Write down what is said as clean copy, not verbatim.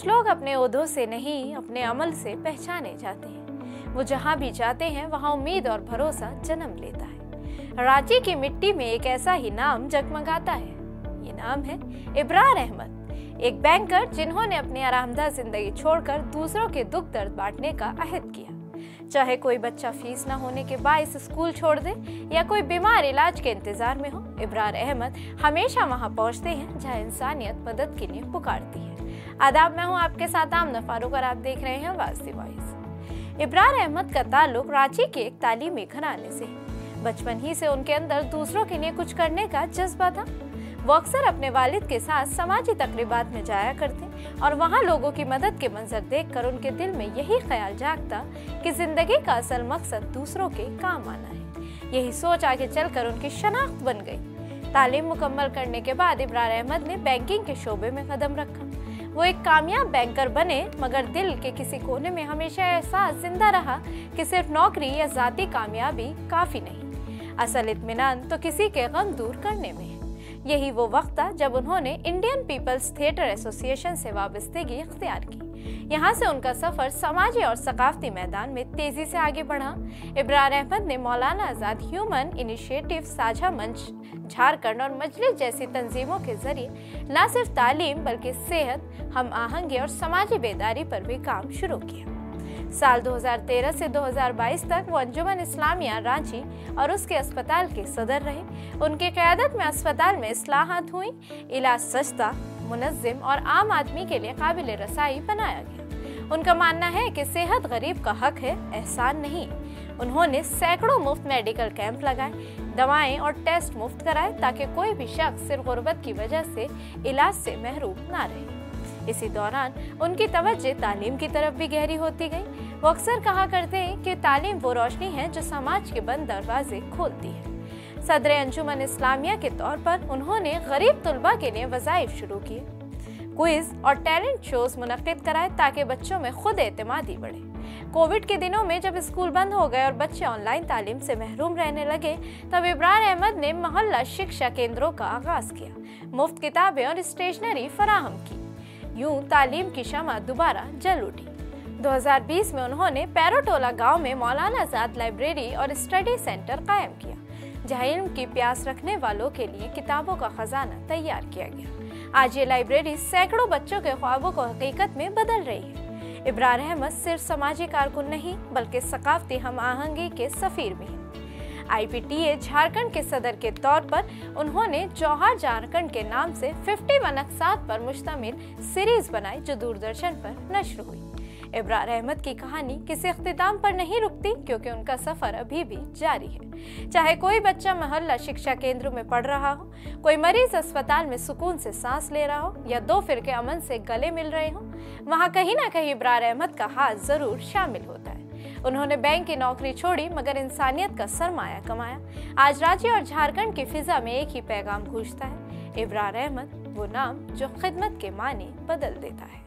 कुछ लोग अपने ओहदों से नहीं, अपने अमल से पहचाने जाते हैं। वो जहाँ भी जाते हैं वहाँ उम्मीद और भरोसा जन्म लेता है। रांची की मिट्टी में एक ऐसा ही नाम जगमगाता है। ये नाम है इब्रार अहमद, एक बैंकर जिन्होंने अपनी आरामदाह जिंदगी छोड़कर दूसरों के दुख दर्द बांटने का अहद किया। चाहे कोई बच्चा फीस न होने के बायस स्कूल छोड़ दे या कोई बीमार इलाज के इंतजार में हो, इब्रार अहमद हमेशा वहां पहुंचते हैं जहां इंसानियत मदद के लिए पुकारती है। आदाब, मैं हूं आपके साथ आमना फारूक और आप देख रहे हैं आवाज दी वॉइस। इब्रार अहमद का ताल्लुक रांची के एक तालीमी घराने से है। बचपन ही से उनके अंदर दूसरों के लिए कुछ करने का जज्बा था। वो अक्सर अपने वालिद के साथ समाजी तकरीबात में जाया करते और वहाँ लोगों की मदद के मंजर देखकर उनके दिल में यही ख्याल जागता कि जिंदगी का असल मकसद दूसरों के काम आना है। यही सोच आगे चलकर उनकी शनाख्त बन गई। तालीम मुकम्मल करने के बाद इब्रार अहमद ने बैंकिंग के शोबे में कदम रखा। वो एक कामयाब बैंकर बने, मगर दिल के किसी कोने में हमेशा एहसास जिंदा रहा कि सिर्फ नौकरी या जाती कामयाबी काफी नहीं, असल इत्मीनान तो किसी के गम दूर करने में है। यही वो वक्त था जब उन्होंने इंडियन पीपल्स थिएटर एसोसिएशन से वाबस्तगी इख्तियार की। यहाँ से उनका सफर समाजी और सकाफती मैदान में तेजी से आगे बढ़ा। इब्रार अहमद ने मौलाना आजाद ह्यूमन इनिशिएटिव, साझा मंच झारखंड और मजलिस जैसी तंजीमों के जरिए न सिर्फ तालीम बल्कि सेहत, हम आहंगी और समाजी बेदारी पर भी काम शुरू किया। साल 2013 से 2022 तक वो अंजुमन इस्लामिया रांची और उसके अस्पताल के सदर रहे। उनकी क़यादत में अस्पताल में इस्लाहात हुई, इलाज सस्ता, मुनज़्ज़म और आम आदमी के लिए काबिल रसाई बनाया गया। उनका मानना है कि सेहत गरीब का हक है, एहसान नहीं। उन्होंने सैकड़ों मुफ्त मेडिकल कैंप लगाए, दवाएं और टेस्ट मुफ्त कराए ताकि कोई भी शख्स सिर्फ गुर्बत की वजह से इलाज से महरूम ना रहे। इसी दौरान उनकी तवज्जो तालीम की तरफ भी गहरी होती गई। वो अक्सर कहा करते हैं कि तालीम वो रोशनी है जो समाज के बंद दरवाजे खोलती है। सदर अंजुमन इस्लामिया के तौर पर उन्होंने गरीब तुलबा के लिए वज़ाइफ शुरू किए, क्विज और टैलेंट शोज मुनक्किद कराए ताकि बच्चों में खुद एतमादी बढ़े। कोविड के दिनों में जब स्कूल बंद हो गए और बच्चे ऑनलाइन तालीम से महरूम रहने लगे, तब इब्रार अहमद ने मोहल्ला शिक्षा केंद्रों का आगाज किया, मुफ्त किताबें और स्टेशनरी फराहम की। यूं तालीम की शमा दोबारा जल उठी। 2020 में उन्होंने पैरोटोला गांव में मौलाना आजाद लाइब्रेरी और स्टडी सेंटर कायम किया, जहां इल्म की प्यास रखने वालों के लिए किताबों का खजाना तैयार किया गया। आज ये लाइब्रेरी सैकड़ों बच्चों के ख्वाबों को हकीकत में बदल रही है। इब्रार अहमद सिर्फ समाजी कारकुन नहीं बल्कि सकाफती हम आहंगी के सफीर भी हैं। IPTA झारखंड के सदर के तौर पर उन्होंने जौहर झारखंड के नाम से 51 अक़साद पर मुश्तमिल सीरीज बनाई जो दूरदर्शन पर नश्र हुई। इब्रार अहमद की कहानी किसी इख्तिताम पर नहीं रुकती, क्योंकि उनका सफर अभी भी जारी है। चाहे कोई बच्चा मोहल्ला शिक्षा केंद्र में पढ़ रहा हो, कोई मरीज अस्पताल में सुकून से सांस ले रहा हो या दो फिरके अमन से गले मिल रहे हो, वहाँ कहीं ना कहीं इब्रार अहमद का हाथ जरूर शामिल होता है। उन्होंने बैंक की नौकरी छोड़ी मगर इंसानियत का सरमाया कमाया। आज रांची और झारखंड की फिजा में एक ही पैगाम गूंजता है, इब्रार अहमद, वो नाम जो खिदमत के मानी बदल देता है।